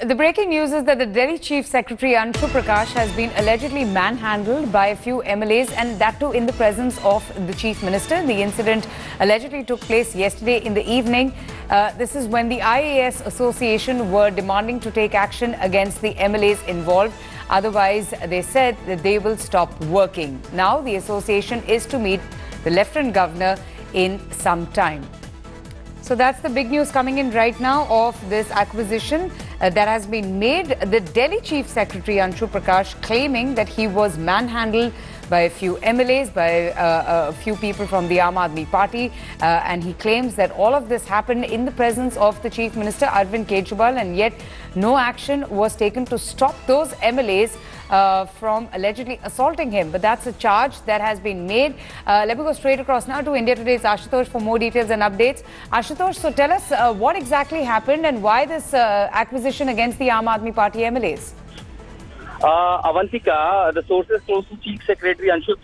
The breaking news is that the Delhi Chief Secretary Anshu Prakash has been allegedly manhandled by a few MLAs, and that too in the presence of the Chief Minister. The incident allegedly took place yesterday in the evening. This is when the IAS Association were demanding to take action against the MLAs involved. Otherwise, they said that they will stop working. Now, the association is to meet the Lieutenant Governor in some time. So that's the big news coming in right now of this acquisition that has been made. The Delhi Chief Secretary Anshu Prakash claiming that he was manhandled by a few MLAs, by a few people from the Aam Aadmi Party, and he claims that all of this happened in the presence of the Chief Minister Arvind Kejriwal, and yet no action was taken to stop those MLAs from allegedly assaulting him. But that's a charge that has been made. Let me go straight across now to India Today's Ashutosh for more details and updates. Ashutosh, so tell us what exactly happened and why this acquisition against the Aam Aadmi Party MLAs? Avantika, the sources close to Chief Secretary Anshu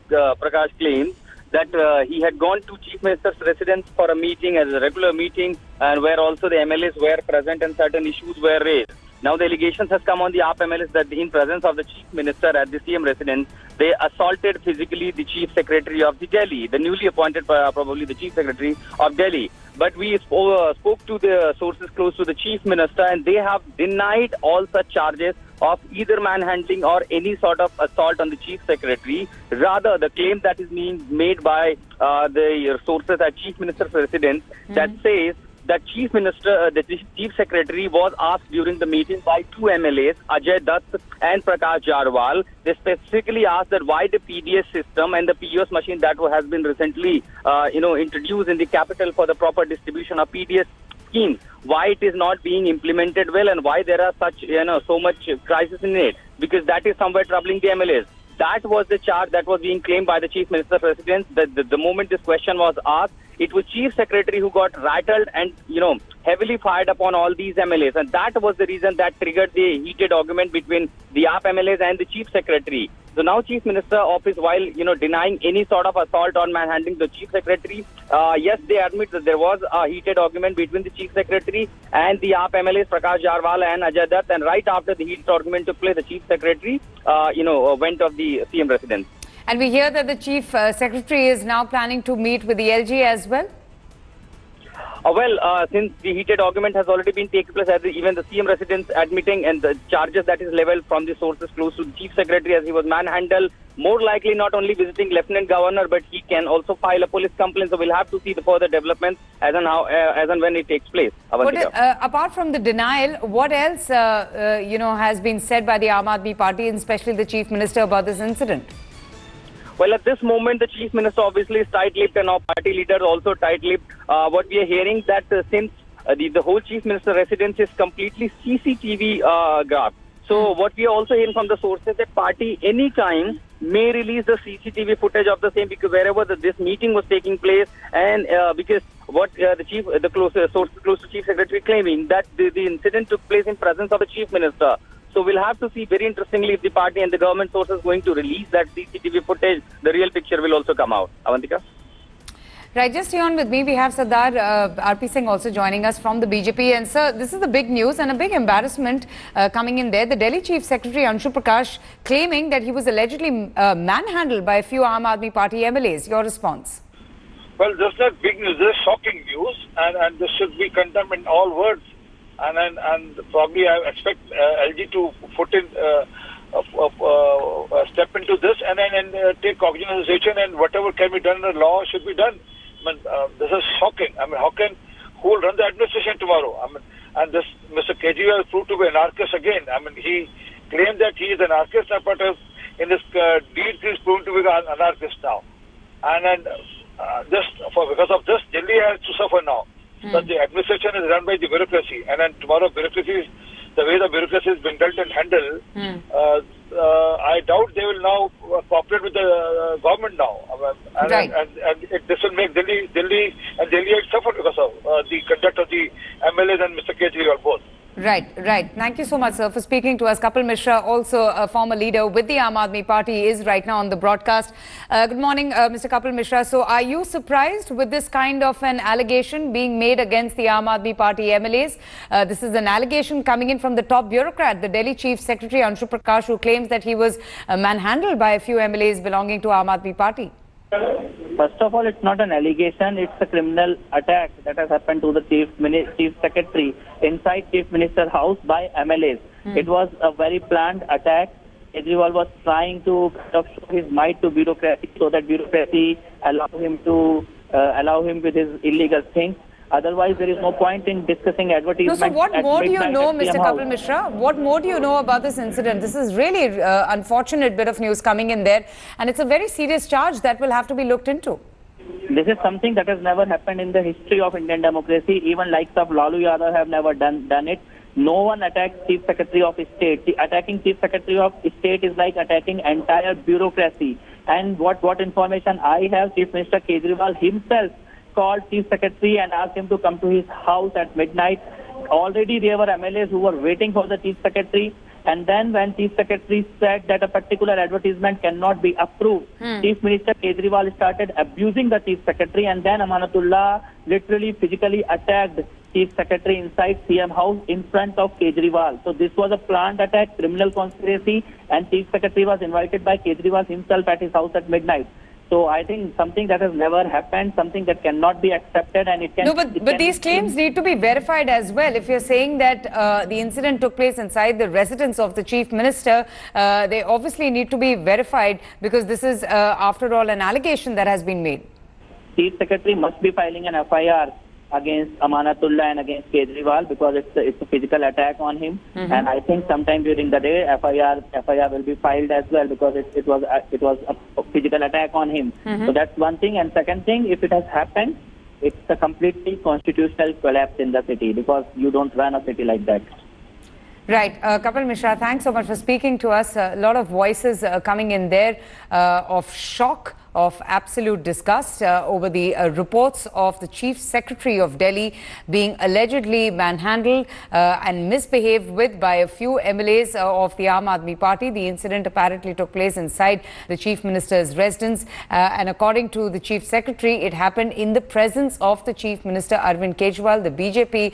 Prakash claims that he had gone to Chief Minister's residence for a meeting, as a regular meeting, and where also the MLAs were present and certain issues were raised. Now the allegations has come on the AAP MLAs that in presence of the Chief Minister at the CM residence, they assaulted physically the Chief Secretary of the Delhi, the newly appointed probably the Chief Secretary of Delhi. But we spoke to the sources close to the Chief Minister, and they have denied all such charges of either manhandling or any sort of assault on the Chief Secretary. Rather, the claim that is being made by the sources at Chief Minister's residence that says that Chief Minister, the Chief Secretary was asked during the meeting by two MLAs, Ajay Dutt and Prakash Jarwal. They specifically asked that why the PDS system and the POS machine that has been recently, introduced in the capital for the proper distribution of PDS schemes, why it is not being implemented well and why there are such, so much crisis in it, because that is somewhere troubling the MLAs. That was the charge that was being claimed by the Chief Minister's residence. That the moment this question was asked, it was Chief Secretary who got rattled and, heavily fired upon all these MLAs. And that was the reason that triggered the heated argument between the AAP MLAs and the Chief Secretary. So now Chief Minister office, while, denying any sort of assault on manhandling the Chief Secretary, yes, they admit that there was a heated argument between the Chief Secretary and the AAP MLAs, Prakash Jarwal and Ajay Dutt. And right after the heated argument took place, the Chief Secretary, went off the CM residence. And we hear that the Chief Secretary is now planning to meet with the LG as well? Since the heated argument has already been taken place, as even the CM residence admitting and the charges that is leveled from the sources close to the Chief Secretary as he was manhandled, more likely not only visiting Lieutenant Governor, but he can also file a police complaint. So we'll have to see the further developments as and when it takes place. Apart from the denial, what else, has been said by the Aam Aadmi Party and especially the Chief Minister about this incident? Well, at this moment, the Chief Minister obviously is tight-lipped and our party leaders also tight-lipped. What we are hearing that since the whole Chief Minister residence is completely CCTV graph. So what we are also hearing from the sources that party anytime may release the CCTV footage of the same, because wherever this meeting was taking place, and because what the sources close to Chief Secretary claiming that the incident took place in presence of the Chief Minister. So we'll have to see, very interestingly, if the party and the government sources going to release that CCTV footage, the real picture will also come out. Avantika? Right, just here on with me, we have Sardar RP Singh also joining us from the BJP. And sir, this is the big news and a big embarrassment coming in there. The Delhi Chief Secretary Anshu Prakash claiming that he was allegedly manhandled by a few Aam Aadmi Party MLAs. Your response? Well, this is not big news. This is shocking news, and this should be condemned in all words. And probably I expect LG to put in step into this and take cognizance, and whatever can be done in the law should be done. This is shocking. Who will run the administration tomorrow? And this Mr. Kejriwal proved to be an anarchist again. He claimed that he is an anarchist, but in this deed he is proven to be an anarchist now. And because of this, Delhi has to suffer now. But the administration is run by the bureaucracy, and then tomorrow the way the bureaucracy has been dealt and handled, I doubt they will now cooperate with the government now. This will make Delhi suffer because of the conduct of the MLAs and Mr. Kejriwal both. Right, right. Thank you so much, sir, for speaking to us. Kapil Mishra, also a former leader with the Aam Aadmi Party, is right now on the broadcast. Good morning, Mr. Kapil Mishra. So, are you surprised with this kind of an allegation being made against the Aam Aadmi Party MLAs? This is an allegation coming in from the top bureaucrat, the Delhi Chief Secretary Anshu Prakash, who claims that he was manhandled by a few MLAs belonging to Aam Aadmi Party. First of all, it's not an allegation, it's a criminal attack that has happened to the Chief Secretary inside Chief Minister's house by MLAs. It was a very planned attack. Kejriwal was trying to show his might to bureaucracy so that bureaucracy allow him with his illegal things. Otherwise, there is no point in discussing advertisement. No, so what more do you know, Mr. Kapil Mishra? What more do you know about this incident? This is really unfortunate bit of news coming in there, and it's a very serious charge that will have to be looked into. This is something that has never happened in the history of Indian democracy. Even likes of Lalu Yadav have never done it. No one attacks Chief Secretary of State. Attacking Chief Secretary of State is like attacking entire bureaucracy. And what information I have, Chief Minister Kejriwal himself called Chief Secretary and asked him to come to his house at midnight. Already there were MLAs who were waiting for the Chief Secretary. And then when Chief Secretary said that a particular advertisement cannot be approved, Chief Minister Kejriwal started abusing the Chief Secretary, and then Amanatullah literally physically attacked Chief Secretary inside CM house in front of Kejriwal. So this was a planned attack, criminal conspiracy, and Chief Secretary was invited by Kejriwal himself at his house at midnight. So I think something that has never happened, something that cannot be accepted, and it can... No, but these claims need to be verified as well. If you're saying that the incident took place inside the residence of the Chief Minister, they obviously need to be verified, because this is, after all, an allegation that has been made. Chief Secretary must be filing an FIR against Amanatullah and against Kejriwal, because it's a physical attack on him. And I think sometime during the day FIR will be filed as well, because it was a physical attack on him. So that's one thing. And second thing, if it has happened, it's a completely constitutional collapse in the city, because you don't run a city like that. Right. Kapil Mishra, thanks so much for speaking to us. A lot of voices coming in there of shock, of absolute disgust over the reports of the Chief Secretary of Delhi being allegedly manhandled and misbehaved with by a few MLAs of the Aam Aadmi Party. The incident apparently took place inside the Chief Minister's residence, and according to the Chief Secretary, it happened in the presence of the Chief Minister Arvind Kejriwal. The BJP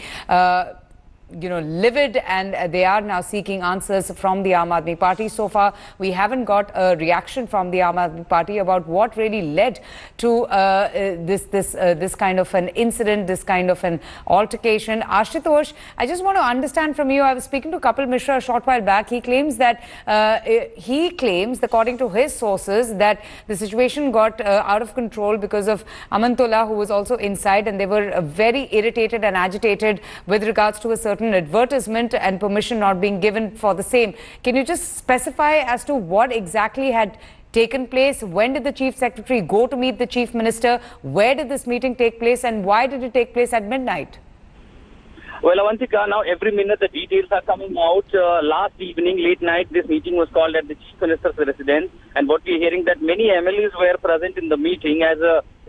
livid, and they are now seeking answers from the Aam Aadmi Party. So far, we haven't got a reaction from the Aam Aadmi Party about what really led to this kind of an incident, this kind of an altercation. Ashutosh, I just want to understand from you. I was speaking to Kapil Mishra a short while back. He claims that according to his sources, that the situation got out of control because of Amanatullah, who was also inside, and they were very irritated and agitated with regards to a certain advertisement and permission not being given for the same. Can you just specify as to what exactly had taken place? When did the Chief Secretary go to meet the Chief Minister? Where did this meeting take place, and why did it take place at midnight? Well, Avantika, now every minute the details are coming out. Last evening, late night, this meeting was called at the Chief Minister's residence, and what we're hearing that many MLAs were present in the meeting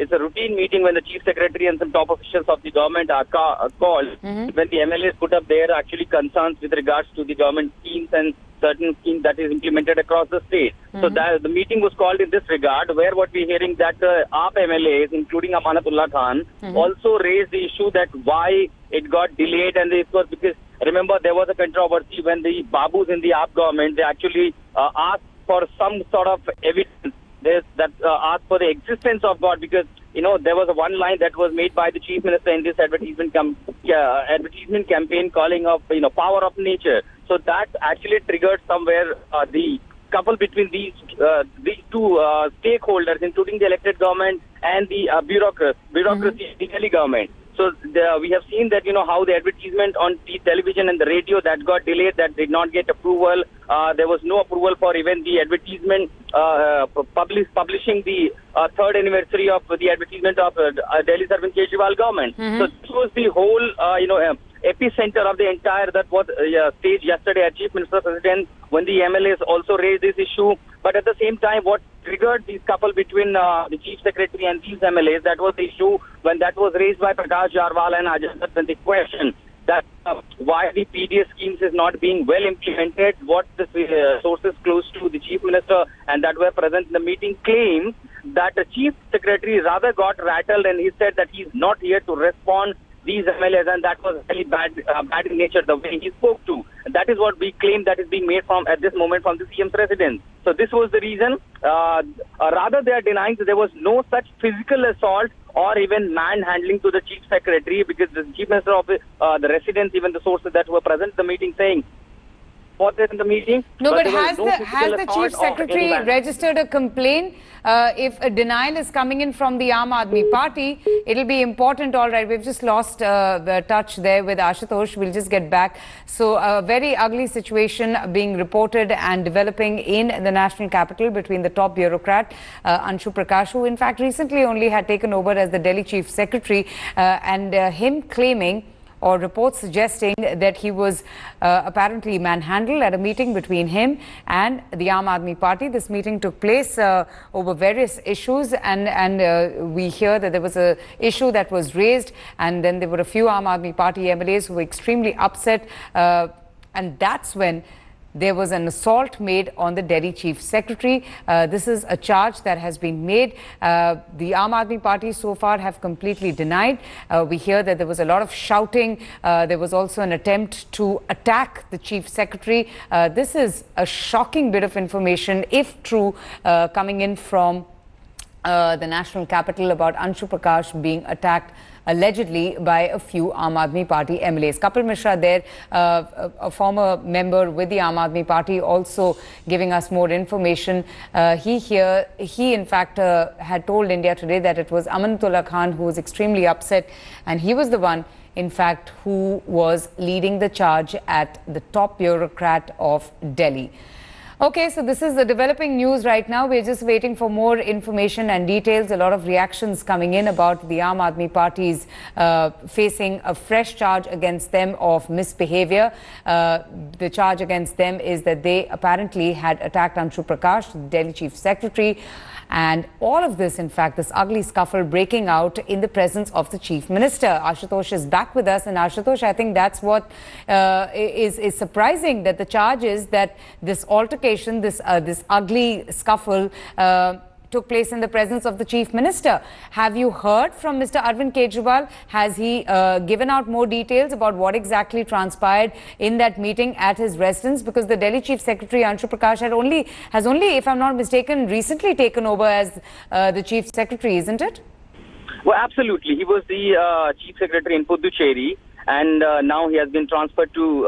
it's a routine meeting when the Chief Secretary and some top officials of the government are called. When the MLAs put up their actually concerns with regards to the government schemes and certain schemes that is implemented across the state. So the meeting was called in this regard, where what we're hearing that AAP MLAs, including Amanatullah Khan, also raised the issue that why it got delayed, and it was because, remember, there was a controversy when the Babus in the AAP government, they actually asked for some sort of evidence that asked for the existence of God, because there was a one line that was made by the Chief Minister in this advertisement campaign calling of power of nature. So that actually triggered somewhere the couple between these two stakeholders, including the elected government and the bureaucracy, the Delhi government. So we have seen that, how the advertisement on the television and the radio that got delayed, that did not get approval. There was no approval for even the advertisement publishing the third anniversary of the advertisement of Delhi's Arvind Kejriwal government. So this was the whole, epicenter of the entire that was staged yesterday at Chief Minister's residence, when the MLAs also raised this issue. But at the same time, what triggered this couple between the Chief Secretary and these MLAs, that was the issue when that was raised by Prakash and Ajay, when the question that why the PDS schemes is not being well implemented. What the sources close to the Chief Minister and that were present in the meeting claim that the Chief Secretary rather got rattled, and he said that he's not here to respond these MLAs, and that was very bad in nature, the way he spoke to. That is what we claim that is being made from at this moment from the CM's residence. So this was the reason. Rather, they are denying that there was no such physical assault or even manhandling to the Chief Secretary, because the Chief Minister of the residence, even the sources that were present at the meeting, saying what there in the meeting. No, but has the Chief Secretary registered a complaint? If a denial is coming in from the Aam Aadmi Party, it'll be important. All right, we've just lost the touch there with Ashutosh. We'll just get back. So a very ugly situation being reported and developing in the national capital between the top bureaucrat, Anshu Prakash, who in fact recently only had taken over as the Delhi Chief Secretary, and him claiming, or reports suggesting, that he was apparently manhandled at a meeting between him and the Aam Aadmi Party. This meeting took place over various issues, and we hear that there was a issue that was raised, and then there were a few Aam Aadmi Party MLAs who were extremely upset, and that's when there was an assault made on the Delhi Chief Secretary. This is a charge that has been made. The Aam Aadmi Party so far have completely denied. We hear that there was a lot of shouting. There was also an attempt to attack the Chief Secretary. This is a shocking bit of information, if true, coming in from the national capital about Anshu Prakash being attacked allegedly by a few Aam Aadmi Party MLAs. Kapil Mishra there, a former member with the Aam Aadmi Party, also giving us more information. He in fact had told India Today that it was Amanatullah Khan who was extremely upset, and he was the one in fact who was leading the charge at the top bureaucrat of Delhi. Okay, so this is the developing news right now. We're just waiting for more information and details. A lot of reactions coming in about the Aam Aadmi Party's facing a fresh charge against them of misbehavior. The charge against them is that they apparently had attacked Anshu Prakash, the Delhi Chief Secretary. And all of this, in fact, this ugly scuffle breaking out in the presence of the Chief Minister. Ashutosh is back with us. And Ashutosh, I think that's what is surprising, that the charge is that this altercation, this ugly scuffle took place in the presence of the Chief Minister. Have you heard from Mr. Arvind Kejriwal? Has he given out more details about what exactly transpired in that meeting at his residence? Because the Delhi Chief Secretary, Anshu Prakash, has only, if I'm not mistaken, recently taken over as the Chief Secretary, isn't it? Well, absolutely. He was the Chief Secretary in Puducherry, and now he has been transferred to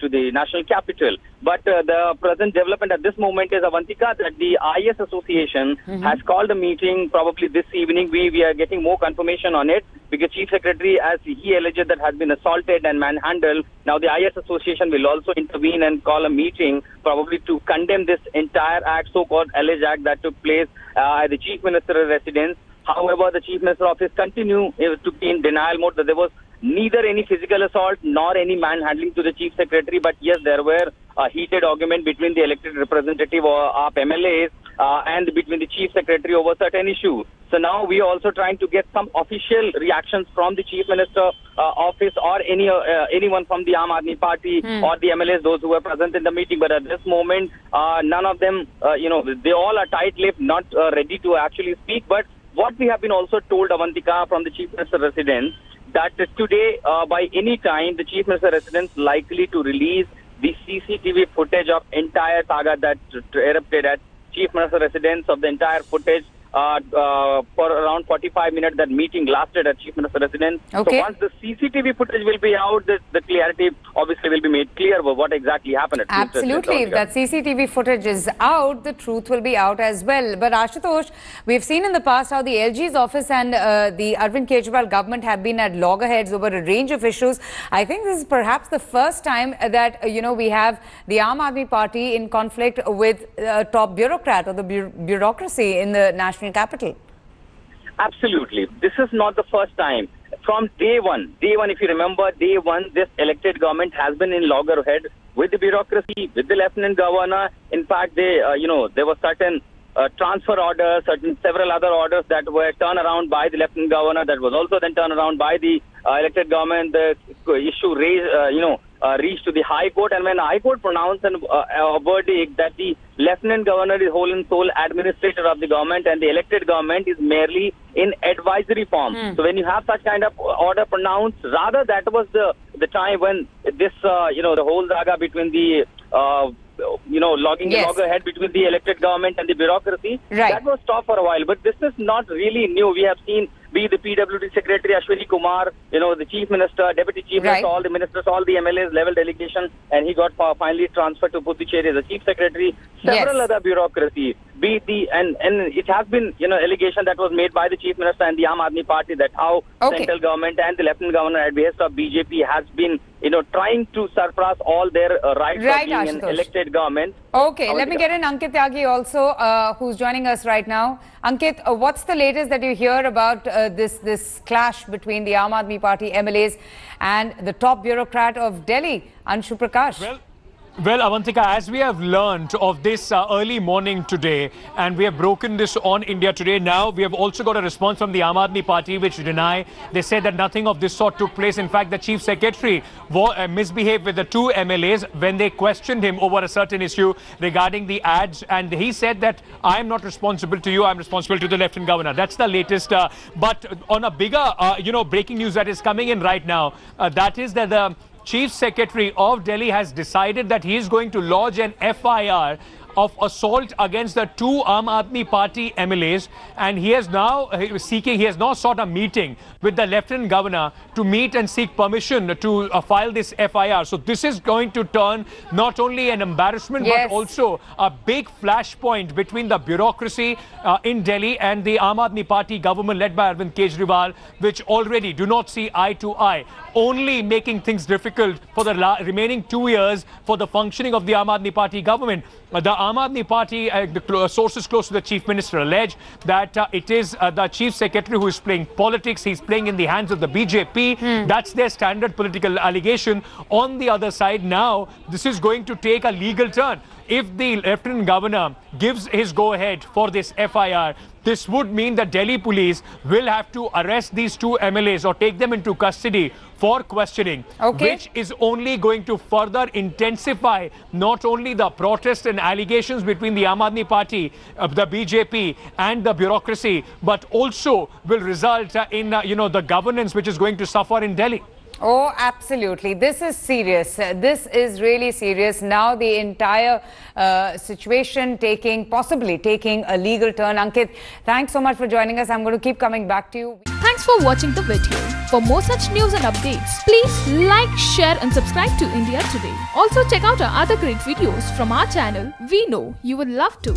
the national capital. But the present development at this moment is, Avantika, that the IS Association has called a meeting probably this evening. We are getting more confirmation on it, because Chief Secretary, as he alleged, that has been assaulted and manhandled. Now the IS Association will also intervene and call a meeting probably to condemn this entire act, so-called alleged act that took place at the Chief Minister's residence. However, the Chief Minister's office continue to be in denial mode, that there was neither any physical assault nor any manhandling to the Chief Secretary. But yes, there were a heated argument between the elected representative or AAP MLAs and between the Chief Secretary over certain issue. So now we are also trying to get some official reactions from the Chief Minister office or anyone from the Aam Aadmi Party or the MLAs, those who were present in the meeting. But at this moment, none of them, they all are tight-lipped, not ready to actually speak. But what we have been also told, Avantika, from the Chief Minister's residence, that today, by any time, the Chief Minister's residence likely to release the CCTV footage of entire saga that erupted at Chief Minister's residence, of the entire footage for around 45 minutes. That meeting lasted at Chief Minister's residence. Okay. So once the CCTV footage will be out, the clarity obviously will be made clear about what exactly happened at Absolutely. If that CCTV footage is out, the truth will be out as well. But Ashutosh, we've seen in the past how the LG's office and the Arvind Kejriwal government have been at loggerheads over a range of issues. I think this is perhaps the first time that, we have the Aam Aadmi Party in conflict with a top bureaucrat or the bureaucracy in the national capital. Absolutely. This is not the first time. From day one, if you remember, day one, this elected government has been in loggerhead with the bureaucracy, with the Lieutenant Governor. In fact, there were certain transfer orders, several other orders that were turned around by the Lieutenant Governor, that was also then turned around by the elected government. The issue reached to the High Court, and when the High Court pronounced a verdict that the Lieutenant Governor is whole and sole administrator of the government and the elected government is merely in advisory form. So when you have such kind of order pronounced, rather that was the time when this, the whole saga between the logging the loggerhead between the elected government and the bureaucracy, that was stopped for a while. But this is not really new. We have seen be the PWD Secretary Ashwini Kumar, the Chief Minister, Deputy Chief Minister, all the ministers, all the MLAs level delegation, and he got finally transferred to Puducherry as the Chief Secretary. Several other bureaucracy, be the and it has been allegation that was made by the Chief Minister and the Aam Aadmi Party that how central government and the Lieutenant Governor at behest of BJP has been trying to surpass all their rights of being an elected government. Okay, let me get in Ankit Tyagi also, who's joining us right now. Ankit, what's the latest that you hear about this clash between the Aam Aadmi Party MLAs and the top bureaucrat of Delhi, Anshu Prakash? Well, Avantika, as we have learned of this early morning today, and we have broken this on India Today, now we have also got a response from the Aam Aadmi Party, which deny. They said that nothing of this sort took place. In fact, the Chief Secretary misbehaved with the two MLAs when they questioned him over a certain issue regarding the ads. And he said that I am not responsible to you, I am responsible to the Lieutenant Governor. That's the latest. But on a bigger, breaking news that is coming in right now, that is that the Chief Secretary of Delhi has decided that he is going to lodge an FIR of assault against the two Aam Aadmi Party MLAs, and he has now sought a meeting with the Lieutenant Governor to meet and seek permission to file this FIR. So this is going to turn not only an embarrassment but also a big flashpoint between the bureaucracy in Delhi and the Aam Aadmi Party government led by Arvind Kejriwal, which already do not see eye to eye, only making things difficult for the remaining 2 years for the functioning of the Aam Aadmi Party government. The Aam Aadmi Party, the sources close to the Chief Minister allege that it is the Chief Secretary who is playing politics. He's playing in the hands of the BJP. That's their standard political allegation. On the other side now, this is going to take a legal turn. If the Lieutenant Governor gives his go-ahead for this FIR, this would mean that Delhi police will have to arrest these two MLAs or take them into custody for questioning, which is only going to further intensify not only the protests and allegations between the Aam Aadmi Party, the BJP and the bureaucracy, but also will result in, the governance which is going to suffer in Delhi. Oh, absolutely. This is serious. This is really serious. Now the entire situation possibly taking a legal turn. Ankit, thanks so much for joining us. I'm going to keep coming back to you. Thanks for watching the video. For more such news and updates, please like, share and subscribe to India Today. Also check out our other great videos from our channel. We know you would love to.